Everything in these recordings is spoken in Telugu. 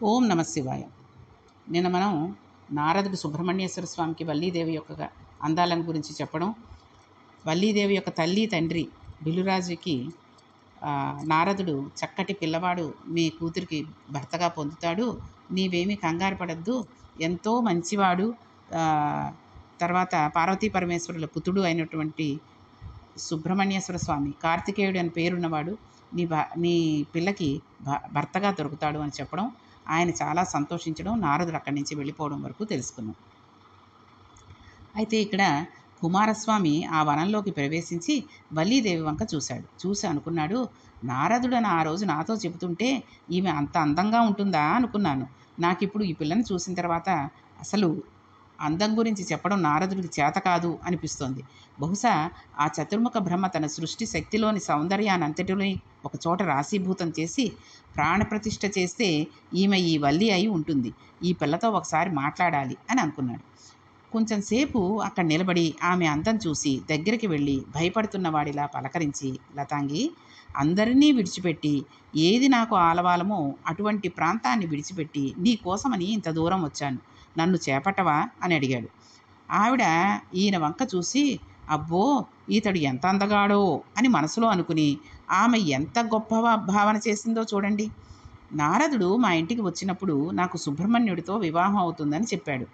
ఓం నమ శివాయ. నిన్న మనం నారదుడు సుబ్రహ్మణ్యేశ్వర స్వామికి వల్లీదేవి యొక్క అందాలను గురించి చెప్పడం, వల్లీదేవి యొక్క తల్లి తండ్రి బిలురాజుకి నారదుడు చక్కటి పిల్లవాడు మీ కూతురికి భర్తగా పొందుతాడు, నీవేమీ కంగారు పడద్దు, ఎంతో మంచివాడు, తర్వాత పార్వతీ పరమేశ్వరుల పుత్రుడు అయినటువంటి సుబ్రహ్మణ్యేశ్వర స్వామి కార్తికేయుడు అని పేరున్నవాడు నీ పిల్లకి భర్తగా దొరుకుతాడు అని చెప్పడం, ఆయన చాలా సంతోషించడం, నారదుడు అక్కడి నుంచి వెళ్ళిపోవడం వరకు తెలుసుకున్నాం. అయితే ఇక్కడ కుమారస్వామి ఆ వనంలోకి ప్రవేశించి వల్లీదేవి వంక చూసి అనుకున్నాడు, నారదుడని ఆ రోజు నాతో చెబుతుంటే ఈమె అంత అందంగా ఉంటుందా అనుకున్నాను. నాకు ఇప్పుడు ఈ పిల్లని చూసిన తర్వాత అసలు అందం గురించి చెప్పడం నారదుడికి చేత కాదు అనిపిస్తోంది. బహుశా ఆ చతుర్ముఖ బ్రహ్మ తన సృష్టి శక్తిలోని సౌందర్యాన్ని అంతటిని ఒకచోట రాశీభూతం చేసి ప్రాణప్రతిష్ఠ చేస్తే ఈమె ఈ వల్లి అయి ఉంటుంది. ఈ పిల్లతో ఒకసారి మాట్లాడాలి అని అనుకున్నాడు. కొంచెంసేపు అక్కడ నిలబడి ఆమె అందం చూసి దగ్గరికి వెళ్ళి భయపడుతున్న వాడిలా పలకరించి, లతాంగి, అందరినీ విడిచిపెట్టి ఏది నాకు ఆలవాలమో అటువంటి ప్రాంతాన్ని విడిచిపెట్టి నీ కోసమని ఇంత దూరం వచ్చాను, నన్ను చేపట్టవా అని అడిగాడు. ఆవిడ ఈయన వంక చూసి, అబ్బో, ఈతడు ఎంత అందగాడో అని మనసులో అనుకుని ఆమె ఎంత గొప్ప భావన చేసిందో చూడండి. నారదుడు మా ఇంటికి వచ్చినప్పుడు నాకు సుబ్రహ్మణ్యుడితో వివాహం అవుతుందని చెప్పాడు.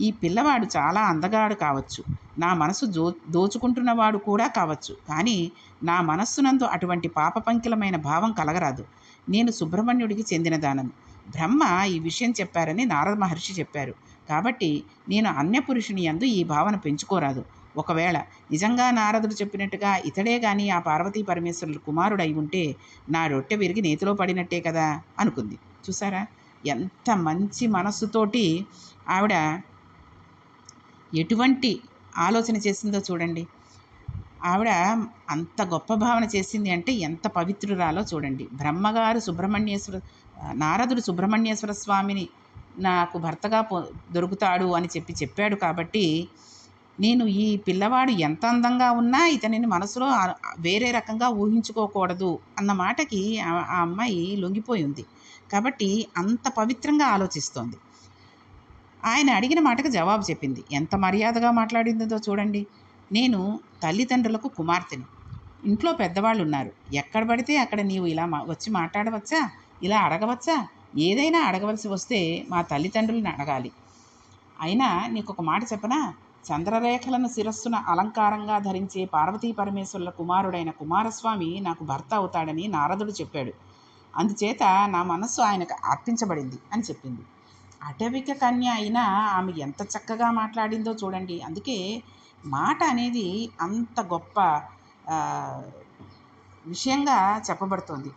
ఈ పిల్లవాడు చాలా అందగాడు కావచ్చు, నా మనసు దోచుకుంటున్నవాడు కూడా కావచ్చు, కానీ నా మనస్సునందు అటువంటి పాపపంకిలమైన భావం కలగరాదు. నేను సుబ్రహ్మణ్యుడికి చెందినదానను. బ్రహ్మ ఈ విషయం చెప్పారని నారద మహర్షి చెప్పారు. కాబట్టి నేను అన్యపురుషుని యందు ఈ భావన పెంచుకోరాదు. ఒకవేళ నిజంగా నారదుడు చెప్పినట్టుగా ఇతడే కానీ ఆ పార్వతీ పరమేశ్వరుల కుమారుడై ఉంటే నా రొట్టె విరిగి నేతిలో పడినట్టే కదా అనుకుంది. చూసారా ఎంత మంచి మనస్సుతోటి ఆవిడ ఎటువంటి ఆలోచన చేసిందో చూడండి. ఆవిడ అంత గొప్ప భావన చేసింది అంటే ఎంత పవిత్రురాలో చూడండి. బ్రహ్మగారు నారదుడు సుబ్రహ్మణ్యేశ్వర స్వామిని నాకు భర్తగా దొరుకుతాడు అని చెప్పాడు కాబట్టి నేను ఈ పిల్లవాడు ఎంత అందంగా ఉన్నా ఇతనిని మనసులో వేరే రకంగా ఊహించుకోకూడదు అన్న మాటకి ఆ అమ్మాయి లొంగిపోయి ఉంది. కాబట్టి అంత పవిత్రంగా ఆలోచిస్తోంది. ఆయన అడిగిన మాటకు జవాబు చెప్పింది. ఎంత మర్యాదగా మాట్లాడిందో చూడండి. నేను తల్లిదండ్రులకు కుమార్తెని, ఇంట్లో పెద్దవాళ్ళు ఉన్నారు, ఎక్కడ పడితే అక్కడ నీవు ఇలా వచ్చి మాట్లాడవచ్చా, ఇలా అడగవచ్చా? ఏదైనా అడగవలసి వస్తే మా తల్లిదండ్రులను అడగాలి. అయినా నీకు ఒక మాట చెప్పనా, చంద్రరేఖలను శిరస్సున అలంకారంగా ధరించే పార్వతీ పరమేశ్వరుల కుమారుడైన కుమారస్వామి నాకు భర్త అవుతాడని నారదుడు చెప్పాడు. అందుచేత నా మనస్సు ఆయనకు అర్పించబడింది అని చెప్పింది. అటవిక కన్య అయినా ఆమె ఎంత చక్కగా మాట్లాడిందో చూడండి. అందుకే మాట అనేది అంత గొప్ప విషయంగా చెప్పబడుతోంది.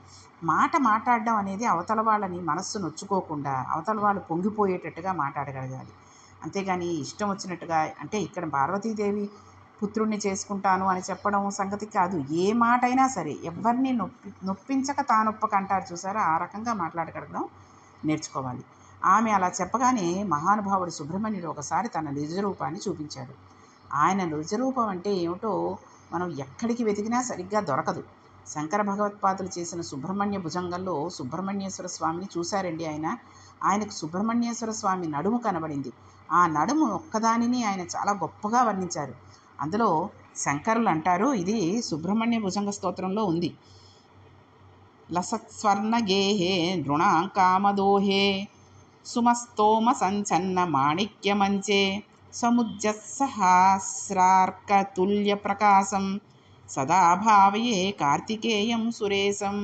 మాట్లాడడం అనేది అవతల వాళ్ళని మనస్సు నొచ్చుకోకుండా అవతల వాళ్ళు పొంగిపోయేటట్టుగా మాట్లాడగలగాలి. అంతేగాని ఇష్టం వచ్చినట్టుగా, అంటే ఇక్కడ పార్వతీదేవి పుత్రుణ్ణి చేసుకుంటాను అని చెప్పడం సంగతి కాదు. ఏ మాట అయినా సరే ఎవరిని నొప్పించక తానొప్పక అంటారు చూసారా, ఆ రకంగా మాట్లాడగలగడం నేర్చుకోవాలి. ఆమె అలా చెప్పగానే మహానుభావుడు సుబ్రహ్మణ్యుడు ఒకసారి తన నిజరూపాన్ని చూపించాడు. ఆయన నిజరూపం అంటే ఏమిటో మనం ఎక్కడికి వెతికినా సరిగ్గా దొరకదు. శంకర భగవత్పాదులు చేసిన సుబ్రహ్మణ్య భుజంగంలో సుబ్రహ్మణ్యేశ్వర స్వామిని చూశారండి. ఆయనకు సుబ్రహ్మణ్యేశ్వర స్వామి నడుము కనబడింది. ఆ నడుము ఒక్కదానిని ఆయన చాలా గొప్పగా వర్ణించారు. అందులో శంకరులు అంటారు, ఇది సుబ్రహ్మణ్య భుజంగ స్తోత్రంలో ఉంది. లసత్స్వర్ణ గేహే నృణాంకామదోహే సుమస్తోమ సంచన్న మాణిక్యమంచే సముజ్జసహస్రార్కతుల్య ప్రకాశం సదా భావయే కార్తికేయం సురేశం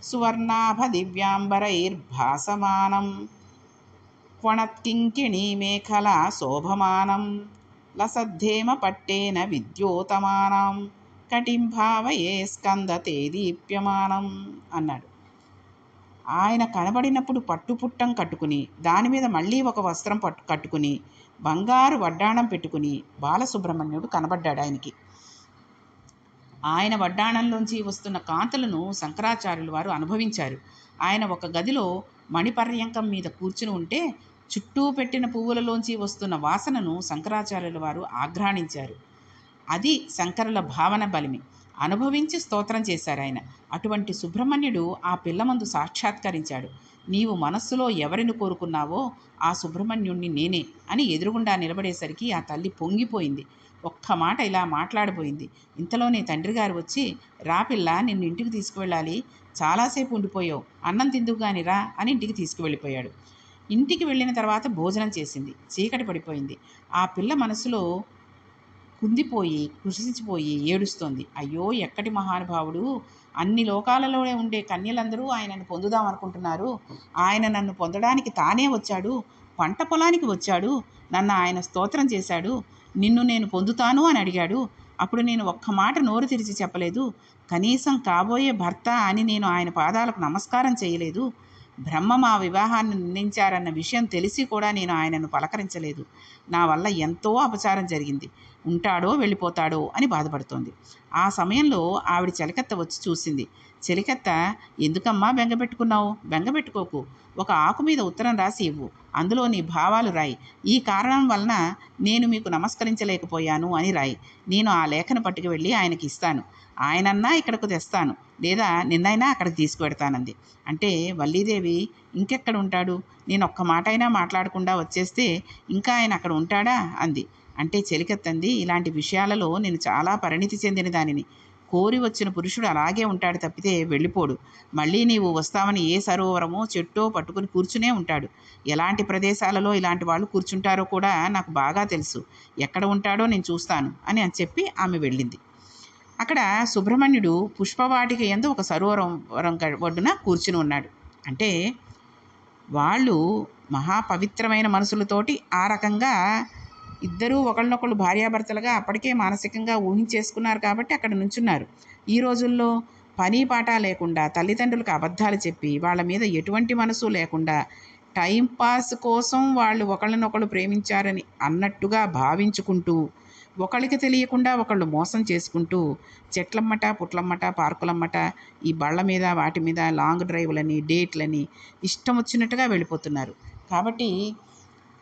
సువర్ణాభ దివ్యాంబరైర్భాసమానం క్వణత్కింకిణీ మేఖలా శోభమానం లసద్ధేమ పట్టేన విద్యోతమానం కటిం భావయే స్కందతే దీప్యమానం అన్నాడు. ఆయన కనబడినప్పుడు పట్టుపుట్టం కట్టుకుని దాని మీద మళ్ళీ ఒక వస్త్రం కట్టుకుని బంగారు వడ్డాణం పెట్టుకుని బాలసుబ్రహ్మణ్యుడు కనబడ్డాడు ఆయనకి. ఆయన వడ్డాణంలోంచి వస్తున్న కాంతులను శంకరాచార్యులు వారు అనుభవించారు. ఆయన ఒక గదిలో మణిపర్యంకం మీద కూర్చుని ఉంటే చుట్టూ పెట్టిన పువ్వులలోంచి వస్తున్న వాసనను శంకరాచార్యుల వారు ఆఘ్రాణించారు. అది శంకరుల భావన బలిమి. అనుభవించి స్తోత్రం చేశారు ఆయన. అటువంటి సుబ్రహ్మణ్యుడు ఆ పిల్ల ముందు సాక్షాత్కరించాడు. నీవు మనస్సులో ఎవరిని కోరుకున్నావో ఆ సుబ్రహ్మణ్యుణ్ణి నేనే అని ఎదురుగుండా నిలబడేసరికి ఆ తల్లి పొంగిపోయింది. ఒక్క మాట ఇలా మాట్లాడబోయింది. ఇంతలోనే తండ్రి గారు వచ్చి, రా పిల్ల, నిన్ను ఇంటికి తీసుకువెళ్ళాలి, చాలాసేపు ఉండిపోయావు, అన్నం తిందుకు గాని రా అని ఇంటికి తీసుకువెళ్ళిపోయాడు. ఇంటికి వెళ్ళిన తర్వాత భోజనం చేసింది. చీకటి పడిపోయింది. ఆ పిల్ల మనసులో కుందిపోయి కృషించిపోయి ఏడుస్తోంది. అయ్యో, ఎక్కడి మహానుభావుడు! అన్ని లోకాలలోనే ఉండే కన్యలందరూ ఆయనను పొందుదాం అనుకుంటున్నారు. ఆయన నన్ను పొందడానికి తానే వచ్చాడు. పంట పొలానికి వచ్చాడు. నన్ను ఆయన స్తోత్రం చేశాడు. నిన్ను నేను పొందుతాను అని అడిగాడు. అప్పుడు నేను ఒక్క మాట నోరు తెరిచి చెప్పలేదు. కనీసం కాబోయే భర్త అని నేను ఆయన పాదాలకు నమస్కారం చేయలేదు. బ్రహ్మ మా వివాహాన్ని నిర్ణయించారన్న విషయం తెలిసి కూడా నేను ఆయనను పలకరించలేదు. నా వల్ల ఎంతో అపచారం జరిగింది. ఉంటాడో వెళ్ళిపోతాడో అని బాధపడుతోంది. ఆ సమయంలో ఆవిడ చెలికత్త వచ్చి చూసింది. చెలికత్త, ఎందుకమ్మా బెంగపెట్టుకున్నావు? బెంగపెట్టుకోకు. ఒక ఆకు మీద ఉత్తరం రాసి ఇవ్వు. అందులో నీ భావాలు రాయి. ఈ కారణం వలన నేను మీకు నమస్కరించలేకపోయాను అని రాయి. నేను ఆ లేఖను పట్టుకు వెళ్ళి ఆయనకి ఇస్తాను. ఆయనన్నా ఇక్కడకు తెస్తాను, లేదా నిన్నైనా అక్కడికి తీసుకువెడతానంది. అంటే వల్లీదేవి ఇంకెక్కడ ఉంటాడు? నేను ఒక్క మాట అయినా మాట్లాడకుండా వచ్చేస్తే ఇంకా ఆయన అక్కడ ఉంటాడా అంది. అంటే చెలికత్తంది, ఇలాంటి విషయాలలో నేను చాలా పరిణితి చెందిన దానిని. కోరి వచ్చిన పురుషుడు అలాగే ఉంటాడు తప్పితే వెళ్ళిపోడు. మళ్ళీ నీవు వస్తావని ఏ సరోవరమో చెట్టో పట్టుకుని కూర్చునే ఉంటాడు. ఎలాంటి ప్రదేశాలలో ఇలాంటి వాళ్ళు కూర్చుంటారో కూడా నాకు బాగా తెలుసు. ఎక్కడ ఉంటాడో నేను చూస్తాను అని చెప్పి ఆమె వెళ్ళింది. అక్కడ సుబ్రహ్మణ్యుడు పుష్పవాటిక యందు ఒక సరోవరం ఒడ్డున కూర్చుని ఉన్నాడు. అంటే వాళ్ళు మహాపవిత్రమైన మనసులతోటి ఆ రకంగా ఇద్దరూ ఒకళ్ళనొకళ్ళు భార్యాభర్తలుగా అప్పటికే మానసికంగా ఊహించేసుకున్నారు కాబట్టి అక్కడ నుంచున్నారు. ఈ రోజుల్లో పని పాట లేకుండా తల్లిదండ్రులకు అబద్ధాలు చెప్పి వాళ్ళ మీద ఎటువంటి మనసు లేకుండా టైంపాస్ కోసం వాళ్ళు ఒకళ్ళనొకళ్ళు ప్రేమించారని అన్నట్టుగా భావించుకుంటూ ఒకళ్ళకి తెలియకుండా ఒకళ్ళు మోసం చేసుకుంటూ చెట్లమ్మట పుట్లమ్మట పార్కులమ్మట ఈ బళ్ళ మీద వాటి మీద లాంగ్ డ్రైవ్లని డేట్లని ఇష్టం వచ్చినట్టుగా వెళ్ళిపోతున్నారు. కాబట్టి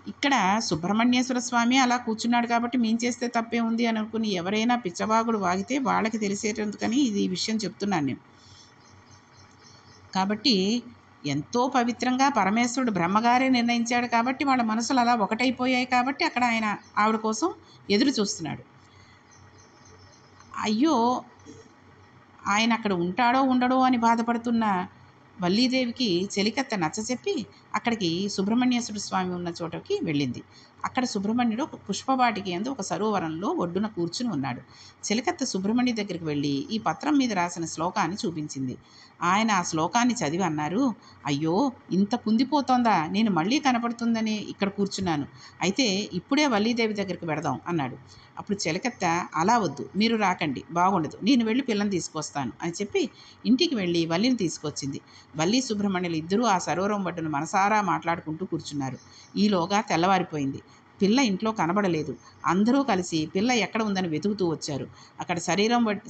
ఇక్కడ సుబ్రహ్మణ్యేశ్వర స్వామి అలా కూర్చున్నాడు కాబట్టి మేము చేస్తే తప్పే ఉంది అని అనుకుని ఎవరైనా పిచ్చవాగుడు వాగితే వాళ్ళకి తెలిసేటందుకని ఇది ఈ విషయం చెప్తున్నాను నేను. కాబట్టి ఎంతో పవిత్రంగా పరమేశ్వరుడు బ్రహ్మగారే నిర్ణయించాడు కాబట్టి వాళ్ళ మనసులు అలా ఒకటైపోయాయి కాబట్టి అక్కడ ఆయన ఆవిడ కోసం ఎదురు చూస్తున్నాడు. అయ్యో, ఆయన అక్కడ ఉంటాడో ఉండడో అని బాధపడుతున్న వల్లీదేవికి చెలికత్త నచ్చచెప్పి అక్కడికి సుబ్రహ్మణ్యేశ్వర స్వామి ఉన్న చోటకి వెళ్ళింది. అక్కడ సుబ్రహ్మణ్యుడు ఒక పుష్పవాటికి యందు ఒక సరోవరంలో ఒడ్డున కూర్చుని ఉన్నాడు. చెలికత్త సుబ్రహ్మణ్యు దగ్గరికి వెళ్ళి ఈ పత్రం మీద రాసిన శ్లోకాన్ని చూపించింది. ఆయన ఆ శ్లోకాన్ని చదివి అన్నారు, అయ్యో, ఇంత కుందిపోతోందా, నేను మళ్ళీ కనపడుతుందని ఇక్కడ కూర్చున్నాను. అయితే ఇప్పుడే వల్లీదేవి దగ్గరికి వెడదాం అన్నాడు. అప్పుడు చెలికత్త, అలా వద్దు, మీరు రాకండి, బాగుండదు, నేను వెళ్ళి పిల్లని తీసుకొస్తాను అని చెప్పి ఇంటికి వెళ్ళి వల్లిని తీసుకొచ్చింది. వల్లి సుబ్రహ్మణ్యులు ఇద్దరూ ఆ సరోవరం ఒడ్డున మనసారా మాట్లాడుకుంటూ కూర్చున్నారు. ఈలోగా తెల్లవారిపోయింది. పిల్ల ఇంట్లో కనబడలేదు. అందరూ కలిసి పిల్ల ఎక్కడ ఉందని వెతుకుతూ వచ్చారు. అక్కడ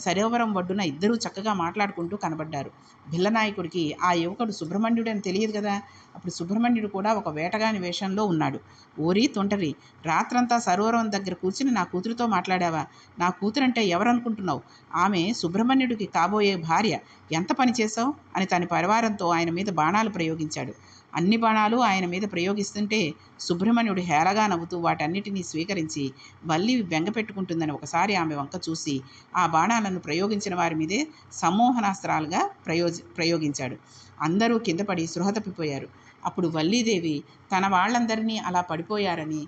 సరోవరం ఒడ్డున ఇద్దరూ చక్కగా మాట్లాడుకుంటూ కనబడ్డారు. భిల్లనాయకుడికి ఆ యువకుడు సుబ్రహ్మణ్యుడని తెలియదు కదా. అప్పుడు సుబ్రహ్మణ్యుడు కూడా ఒక వేటగాని వేషంలో ఉన్నాడు. ఓరి తొంటరి, రాత్రంతా సరోవరం దగ్గర కూర్చుని నా కూతురితో మాట్లాడావా? నా కూతురంటే ఎవరనుకుంటున్నావు? ఆమె సుబ్రహ్మణ్యుడికి కాబోయే భార్య. ఎంత పని చేశావు అని తన పరివారంతో ఆయన మీద బాణాలు ప్రయోగించాడు. అన్ని బాణాలు ఆయన మీద ప్రయోగిస్తుంటే సుబ్రహ్మణ్యుడు హేళగా నవ్వుతూ వాటన్నిటినీ స్వీకరించి వల్లి బెంగపెట్టుకుంటుందని ఒకసారి ఆమె వంక చూసి ఆ బాణాలను ప్రయోగించిన వారి మీదే సమ్మోహనాస్త్రాలుగా ప్రయోగించాడు. అందరూ కింద పడి సృహ తప్పిపోయారు. అప్పుడు వల్లీదేవి తన వాళ్ళందరినీ అలా పడిపోయారని,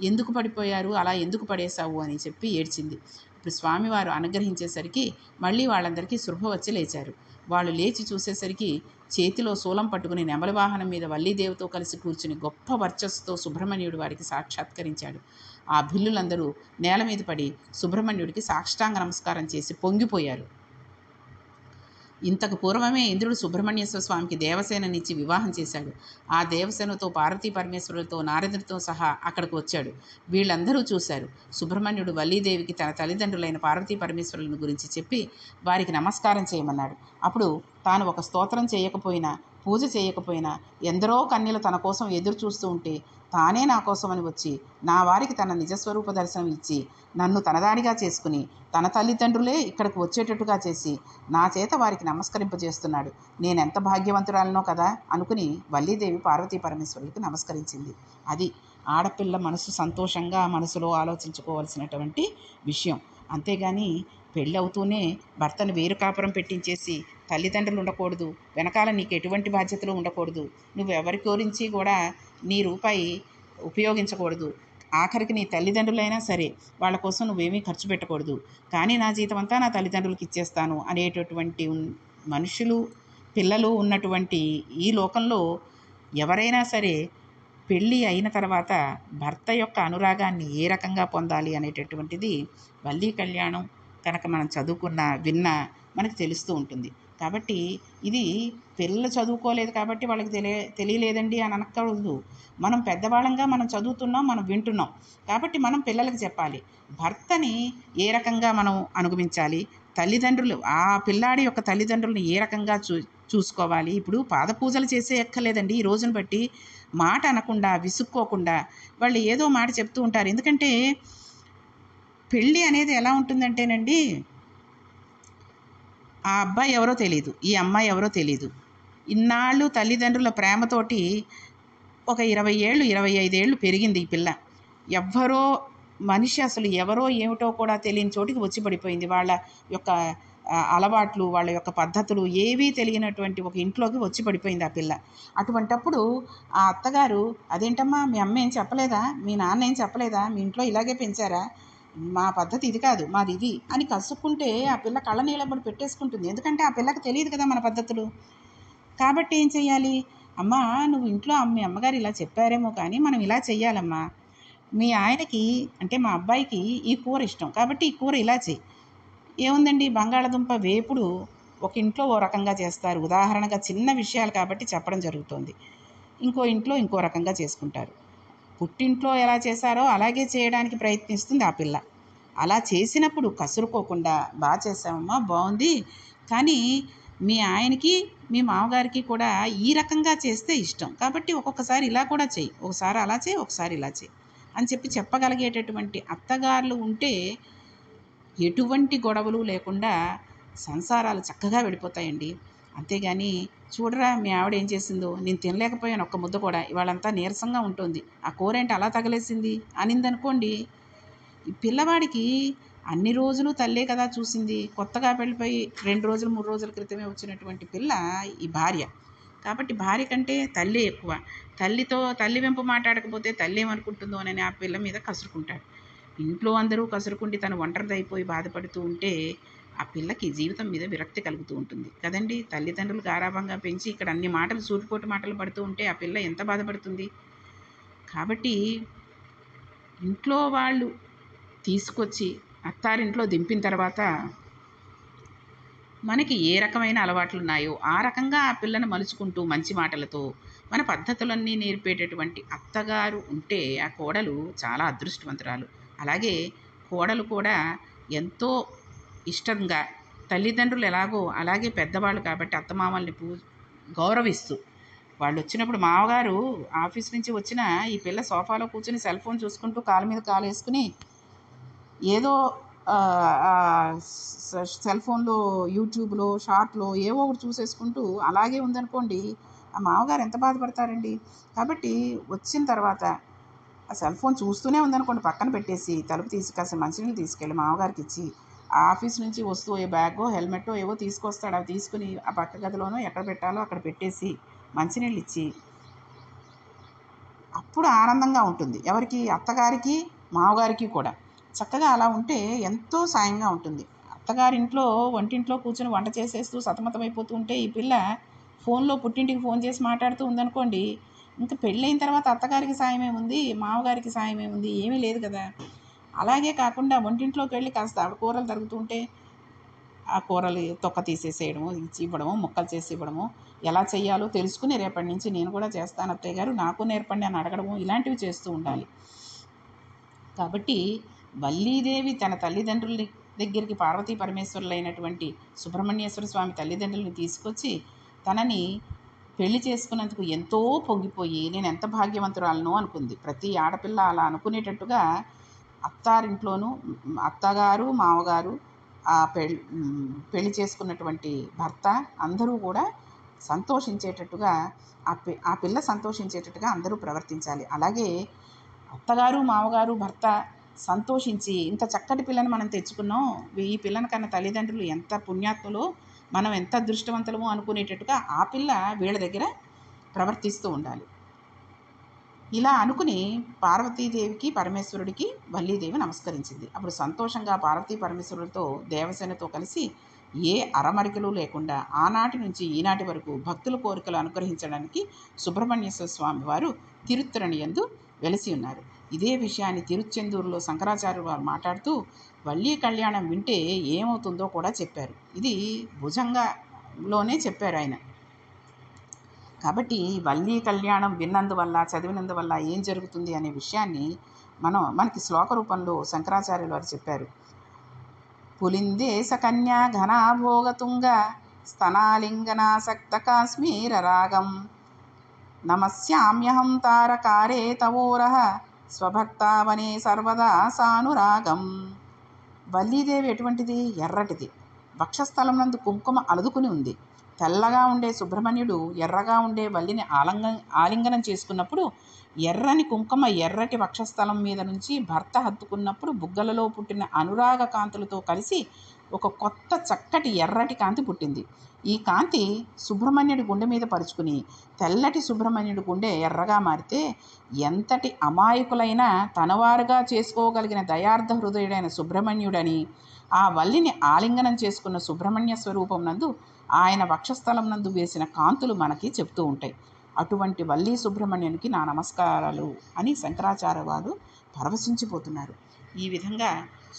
ఎందుకు పడిపోయారు, అలా ఎందుకు పడేశావు అని చెప్పి ఏడ్చింది. ఇప్పుడు స్వామివారు అనుగ్రహించేసరికి మళ్ళీ వాళ్ళందరికీ శుభ వచ్చి లేచారు. వాళ్ళు లేచి చూసేసరికి చేతిలో శూలం పట్టుకుని నెమలి వాహనం మీద వల్లీదేవితో కలిసి కూర్చుని గొప్ప వర్చస్సుతో సుబ్రహ్మణ్యుడు వారికి సాక్షాత్కరించాడు. ఆ భిల్లులందరూ నేల మీద పడి సుబ్రహ్మణ్యుడికి సాష్టాంగ నమస్కారం చేసి పొంగిపోయారు. ఇంతకు పూర్వమే ఇంద్రుడు సుబ్రహ్మణ్యేశ్వర స్వామికి దేవసేననిచ్చి వివాహం చేశాడు. ఆ దేవసేనతో పార్వతీ పరమేశ్వరులతో నారదుడితో సహా అక్కడికి వచ్చాడు. వీళ్ళందరూ చూశారు. సుబ్రహ్మణ్యుడు వల్లీదేవికి తన తల్లిదండ్రులైన పార్వతీ పరమేశ్వరులను గురించి చెప్పి వారికి నమస్కారం చేయమన్నాడు. అప్పుడు తాను ఒక స్తోత్రం చేయకపోయినా పూజ చేయకపోయినా ఎందరో కన్యలు తన కోసం ఎదురు చూస్తూ ఉంటే తానే నా కోసమని వచ్చి నా వారికి తన నిజస్వరూప దర్శనం ఇచ్చి నన్ను తనదానిగా చేసుకుని తన తల్లిదండ్రులే ఇక్కడికి వచ్చేటట్టుగా చేసి నా చేత వారికి నమస్కరింపజేస్తున్నాడు. నేనెంత భాగ్యవంతురాలనో కదా అనుకుని వల్లీదేవి పార్వతీ పరమేశ్వరులకు నమస్కరించింది. అది ఆడపిల్ల మనసు సంతోషంగా మనసులో ఆలోచించుకోవాల్సినటువంటి విషయం. అంతేగాని పెళ్ళవుతూనే భర్తను వేరు కాపురం పెట్టించేసి తల్లిదండ్రులు ఉండకూడదు, వెనకాల నీకు ఎటువంటి బాధ్యతలు ఉండకూడదు, నువ్వు ఎవరి గురించి కూడా నీ రూపాయి ఉపయోగించకూడదు, ఆఖరికి నీ తల్లిదండ్రులైనా సరే వాళ్ళ కోసం నువ్వేమీ ఖర్చు పెట్టకూడదు, కానీ నా జీతం అంతా నా తల్లిదండ్రులకి ఇచ్చేస్తాను అనేటటువంటి మనుషులు పిల్లలు ఉన్నటువంటి ఈ లోకంలో ఎవరైనా సరే పెళ్ళి అయిన తర్వాత భర్త యొక్క అనురాగాన్ని ఏ రకంగా పొందాలి అనేటటువంటిది వల్లీ కళ్యాణం కనుక మనం విన్నా మనకు తెలుస్తూ ఉంటుంది. కాబట్టి ఇది పిల్లలు చదువుకోలేదు కాబట్టి వాళ్ళకి తెలియలేదండి అని అనకూడదు. మనం పెద్దవాళ్ళంగా మనం చదువుతున్నాం, మనం వింటున్నాం. కాబట్టి మనం పిల్లలకి చెప్పాలి భర్తని ఏ రకంగా మనం అనుగమించాలి, తల్లిదండ్రులు ఆ పిల్లాడి యొక్క తల్లిదండ్రులను ఏ రకంగా చూసుకోవాలి. ఇప్పుడు పాదపూజలు చేసే ఎక్కర్లేదండి. ఈ రోజును బట్టి మాట అనకుండా విసుక్కోకుండా వాళ్ళు ఏదో మాట చెప్తూ ఉంటారు. ఎందుకంటే పెళ్ళి అనేది ఎలా ఉంటుందంటేనండి, ఆ అబ్బాయి ఎవరో తెలీదు, ఈ అమ్మాయి ఎవరో తెలీదు. ఇన్నాళ్ళు తల్లిదండ్రుల ప్రేమతోటి ఒక 20 ఏళ్ళు 25 ఏళ్ళు పెరిగింది ఈ పిల్ల. ఎవ్వరో మనిషి అసలు ఎవరో ఏమిటో కూడా తెలియని చోటికి వచ్చి పడిపోయింది. వాళ్ళ యొక్క అలవాట్లు, వాళ్ళ యొక్క పద్ధతులు ఏవీ తెలియనటువంటి ఒక ఇంట్లోకి వచ్చి పడిపోయింది ఆ పిల్ల. అటువంటప్పుడు ఆ అత్తగారు, అదేంటమ్మా మీ అమ్మ ఏం చెప్పలేదా, మీ నాన్న ఏం చెప్పలేదా, మీ ఇంట్లో ఇలాగే పెంచారా, మా పద్ధతి ఇది కాదు మాది ఇది అని కసుక్కుంటే ఆ పిల్ల కళ్ళ నీళ్ళబడి పెట్టేసుకుంటుంది. ఎందుకంటే ఆ పిల్లకి తెలియదు కదా మన పద్ధతులు. కాబట్టి ఏం చెయ్యాలి, అమ్మా నువ్వు ఇంట్లో మీ అమ్మగారు ఇలా చెప్పారేమో కానీ మనం ఇలా చెయ్యాలమ్మా, మీ ఆయనకి అంటే మా అబ్బాయికి ఈ కూర ఇష్టం కాబట్టి ఈ కూర ఇలా చెయ్యి. ఏముందండి, బంగాళదుంప వేపుడు ఒక ఇంట్లో ఓ రకంగా చేస్తారు, ఉదాహరణగా చిన్న విషయాలు కాబట్టి చెప్పడం జరుగుతుంది. ఇంకో ఇంట్లో ఇంకో రకంగా చేసుకుంటారు. పుట్టింట్లో ఎలా చేశారో అలాగే చేయడానికి ప్రయత్నిస్తుంది ఆ పిల్ల. అలా చేసినప్పుడు కసురుకోకుండా బాగా చేసావమ్మా, బాగుంది, కానీ మీ ఆయనకి మీ మామగారికి కూడా ఈ రకంగా చేస్తే ఇష్టం కాబట్టి ఒక్కొక్కసారి ఇలా కూడా చెయ్యి, ఒకసారి అలా చేయి, ఒకసారి ఇలా చెయ్యి అని చెప్పగలిగేటటువంటి అత్తగారులు ఉంటే ఎటువంటి గొడవలు లేకుండా సంసారాలు చక్కగా వెళ్ళిపోతాయండి. అంతేగాని చూడరా మీ ఆవిడ ఏం చేసిందో, నేను తినలేకపోయాను ఒక్క ముద్ద కూడా, ఇవాళంతా నీరసంగా ఉంటుంది, ఆ కూర ఏంటి అలా తగలేసింది అనిందనుకోండి, ఈ పిల్లవాడికి అన్ని రోజులు తల్లే కదా చూసింది, కొత్తగా వెళ్ళిపోయి 2 రోజులు 3 రోజుల క్రితమే వచ్చినటువంటి పిల్ల ఈ భార్య. కాబట్టి భార్య కంటే తల్లే ఎక్కువ. తల్లి వెంపు మాట్లాడకపోతే తల్లి ఏమనుకుంటుందో అని ఆ పిల్ల మీద కసురుకుంటాడు. ఇంట్లో అందరూ కసురుకుండి తను ఒంటరిదైపోయి బాధపడుతూ ఉంటే ఆ పిల్లకి జీవితం మీద విరక్తి కలుగుతూ ఉంటుంది కదండి. తల్లిదండ్రులు గారాభంగా పెంచి ఇక్కడ అన్ని మాటలు సూటిపోటు మాటలు పడుతూ ఉంటే ఆ పిల్ల ఎంత బాధపడుతుంది. కాబట్టి ఇంట్లో వాళ్ళు తీసుకొచ్చి అత్తారింట్లో దింపిన తర్వాత మనకి ఏ రకమైన అలవాట్లు ఉన్నాయో ఆ రకంగా ఆ పిల్లను మలుచుకుంటూ మంచి మాటలతో మన పద్ధతులన్నీ నేర్పేటటువంటి అత్తగారు ఉంటే ఆ కోడలు చాలా అదృష్టవంతురాలు. అలాగే కోడలు కూడా ఎంతో ఇష్టంగా తల్లిదండ్రులు ఎలాగో అలాగే పెద్దవాళ్ళు కాబట్టి అత్తమామల్ని గౌరవిస్తూ వాళ్ళు వచ్చినప్పుడు మామగారు ఆఫీస్ నుంచి వచ్చిన ఈ పిల్ల సోఫాలో కూర్చొని సెల్ ఫోన్ చూసుకుంటూ కాలు మీద కాలు వేసుకుని ఏదో సెల్ ఫోన్లో యూట్యూబ్లో షార్ట్లో ఏవో ఒకటి చూసేసుకుంటూ అలాగే ఉందనుకోండి, ఆ మామగారు ఎంత బాధపడతారండి. కాబట్టి వచ్చిన తర్వాత ఆ సెల్ ఫోన్ చూస్తూనే ఉందనుకోండి, పక్కన పెట్టేసి తలుపు తీసి కాస్త మంచినీళ్ళు తీసుకెళ్ళి మామగారికి ఇచ్చి, ఆ ఆఫీస్ నుంచి వస్తూ ఏ బ్యాగో హెల్మెట్టో ఏవో తీసుకొస్తాడు, అవి తీసుకుని ఆ పక్క గదిలోనో ఎక్కడ పెట్టాలో అక్కడ పెట్టేసి మంచినీళ్ళు ఇచ్చి అప్పుడు ఆనందంగా ఉంటుంది. ఎవరికి, అత్తగారికి మామగారికి కూడా. చక్కగా అలా ఉంటే ఎంతో సాయంగా ఉంటుంది. అత్తగారింట్లో వంటింట్లో కూర్చొని వంట చేసేస్తూ సతమతమైపోతూ ఉంటే ఈ పిల్ల ఫోన్లో పుట్టింటికి ఫోన్ చేసి మాట్లాడుతూ ఉందనుకోండి, ఇంకా పెళ్ళైన తర్వాత అత్తగారికి సాయం ఏముంది, మామగారికి సాయం ఏముంది, ఏమీ లేదు కదా. అలాగే కాకుండా వంటింట్లోకి వెళ్ళి కాస్త ఆవిడ కూరలు తరుగుతూ ఉంటే ఆ కూరలు తొక్క తీసేసేయడము, ఇవ్వడము, ముక్కలు చేసి ఇవ్వడము, ఎలా చేయాలో తెలుసుకుని రేపటి నుంచి నేను కూడా చేస్తాను అత్తయ్య గారు, నాకు నేర్పండి అని అడగడము, ఇలాంటివి చేస్తూ ఉండాలి. కాబట్టి వల్లీదేవి తన తల్లిదండ్రుల దగ్గరికి పార్వతీ పరమేశ్వరులైనటువంటి సుబ్రహ్మణ్యేశ్వర స్వామి తల్లిదండ్రులని తీసుకొచ్చి తనని పెళ్లి చేసుకున్నందుకు ఎంతో పొంగిపోయి నేను ఎంత భాగ్యవంతురాలను అనుకుంది. ప్రతి ఆడపిల్ల అలా అనుకునేటట్టుగా అత్తారింట్లోనూ అత్తగారు, మామగారు, ఆ పెళ్లి చేసుకున్నటువంటి భర్త అందరూ కూడా సంతోషించేటట్టుగా ఆ పిల్ల సంతోషించేటట్టుగా అందరూ ప్రవర్తించాలి. అలాగే అత్తగారు, మామగారు, భర్త సంతోషించి ఇంత చక్కటి పిల్లని మనం తెచ్చుకున్నాం, ఈ పిల్లని కన్నా తల్లిదండ్రులు ఎంత పుణ్యాత్ములో, మనం ఎంత అదృష్టవంతులమో అనుకునేటట్టుగా ఆ పిల్ల వీళ్ళ దగ్గర ప్రవర్తిస్తూ ఉండాలి. ఇలా అనుకుని పార్వతీదేవికి, పరమేశ్వరుడికి వల్లీదేవి నమస్కరించింది. అప్పుడు సంతోషంగా పార్వతీ పరమేశ్వరులతో దేవసేనతో కలిసి ఏ అరమరికలు లేకుండా ఆనాటి నుంచి ఈనాటి వరకు భక్తుల కోరికలు అనుగ్రహించడానికి సుబ్రహ్మణ్యేశ్వర స్వామి వారు తిరుత్తరణి యందు వెలసి ఉన్నారు. ఇదే విషయాన్ని తిరుచెందూరులో శంకరాచార్యులు వారు మాట్లాడుతూ వల్లీ కళ్యాణం వింటే ఏమవుతుందో కూడా చెప్పారు. ఇది భుజంగంలోనే చెప్పారు ఆయన. కాబట్టి వల్లీ కళ్యాణం విన్నందువల్ల, చదివినందువల్ల ఏం జరుగుతుంది అనే విషయాన్ని మనకి శ్లోక రూపంలో శంకరాచార్యులు వారు చెప్పారు. పులిందేశ కన్యా ఘనాభోగతుంగ స్తనాలింగనాసక్త కాశ్మీర రాగం నమస్యామ్యహం తారకారే తవోరహ స్వభక్తావనే సర్వదా సానురాగం. వల్లీదేవి ఎటువంటిది? ఎర్రటిది. వక్షస్థలం నందు కుంకుమ అలుదుకుని ఉంది. తెల్లగా ఉండే సుబ్రహ్మణ్యుడు ఎర్రగా ఉండే వల్లిని ఆలింగనం చేసుకున్నప్పుడు ఎర్రని కుంకుమ ఎర్రటి వక్షస్థలం మీద నుంచి భర్త హత్తుకున్నప్పుడు బుగ్గలలో పుట్టిన అనురాగ కాంతులతో కలిసి ఒక కొత్త చక్కటి ఎర్రటి కాంతి పుట్టింది. ఈ కాంతి సుబ్రహ్మణ్యుడి గుండె మీద పరుచుకుని తెల్లటి సుబ్రహ్మణ్యుడి గుండె ఎర్రగా మారితే ఎంతటి అమాయకులైనా తనవారుగా చేసుకోగలిగిన దయార్థ హృదయుడైన సుబ్రహ్మణ్యుడని ఆ వల్లిని ఆలింగనం చేసుకున్న సుబ్రహ్మణ్య స్వరూపం నందు ఆయన వక్షస్థలం నందు వేసిన కాంతులు మనకి చెప్తూ ఉంటాయి. అటువంటి వల్లీ సుబ్రహ్మణ్యునికి నా నమస్కారాలు అని శంకరాచార్య వారు పరవశించిపోతున్నారు. ఈ విధంగా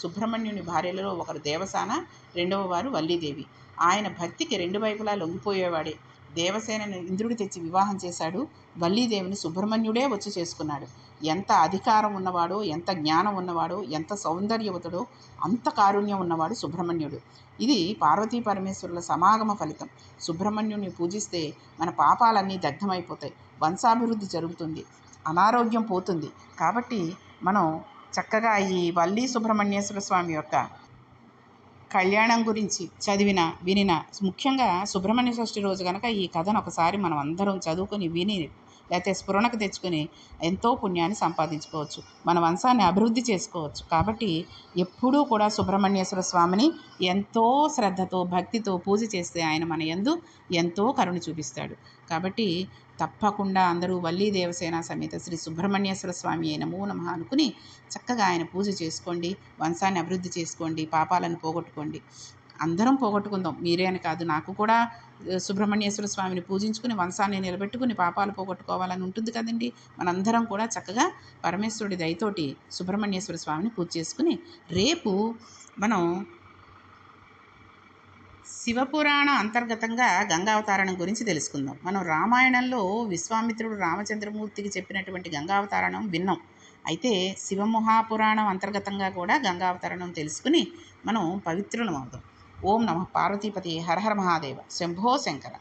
సుబ్రహ్మణ్యుని భార్యలలో ఒకరు దేవసాన, రెండవ వారు వల్లీదేవి. ఆయన భక్తికి రెండు వైపులా లొంగిపోయేవాడే. దేవసేనని ఇంద్రుడు తెచ్చి వివాహం చేశాడు. వల్లీదేవిని సుబ్రహ్మణ్యుడే వచ్చి చేసుకున్నాడు. ఎంత అధికారం ఉన్నవాడో, ఎంత జ్ఞానం ఉన్నవాడో, ఎంత సౌందర్యవతుడో అంత కారుణ్యం ఉన్నవాడు సుబ్రహ్మణ్యుడు. ఇది పార్వతీ పరమేశ్వరుల సమాగమ ఫలితం. సుబ్రహ్మణ్యుని పూజిస్తే మన పాపాలన్నీ దగ్ధమైపోతాయి, వంశాభివృద్ధి జరుగుతుంది, అనారోగ్యం పోతుంది. కాబట్టి మనం చక్కగా ఈ వల్లీ సుబ్రహ్మణ్యేశ్వర స్వామి యొక్క కళ్యాణం గురించి వినిన ముఖ్యంగా సుబ్రహ్మణ్య షష్ఠి రోజు కనుక ఈ కథను ఒకసారి మనం అందరం చదువుకొని విని లేకపోతే స్ఫురణకు తెచ్చుకొని ఎంతో పుణ్యాన్ని సంపాదించుకోవచ్చు, మన వంశాన్ని అభివృద్ధి చేసుకోవచ్చు. కాబట్టి ఎప్పుడూ కూడా సుబ్రహ్మణ్యేశ్వర స్వామిని ఎంతో శ్రద్ధతో భక్తితో పూజ చేస్తే ఆయన మన యందు ఎంతో కరుణ చూపిస్తాడు. కాబట్టి తప్పకుండా అందరూ వల్లీ దేవసేన సమేత శ్రీ సుబ్రహ్మణ్యేశ్వర స్వామి నమో నమః అనుకుని చక్కగా ఆయన పూజ చేసుకోండి, వంశాన్ని అభివృద్ధి చేసుకోండి, పాపాలను పోగొట్టుకోండి. అందరం పోగొట్టుకుందాం, మీరే అని కాదు. నాకు కూడా సుబ్రహ్మణ్యేశ్వర స్వామిని పూజించుకుని వంశాన్ని నిలబెట్టుకుని పాపాలు పోగొట్టుకోవాలని ఉంటుంది కదండి. మనందరం కూడా చక్కగా పరమేశ్వరుడి దయతోటి సుబ్రహ్మణ్యేశ్వర స్వామిని పూజ చేసుకుని రేపు మనం శివపురాణ అంతర్గతంగా గంగావతారణం గురించి తెలుసుకుందాం. మనం రామాయణంలో విశ్వామిత్రుడు రామచంద్రమూర్తికి చెప్పినటువంటి గంగావతారణం విన్నాం. అయితే శివమహాపురాణం అంతర్గతంగా కూడా గంగావతరణం తెలుసుకుని మనం పవిత్రులం అవుతాం. ఓం నమః పార్వతీపతి హర హర మహాదేవ శంభో శంకర.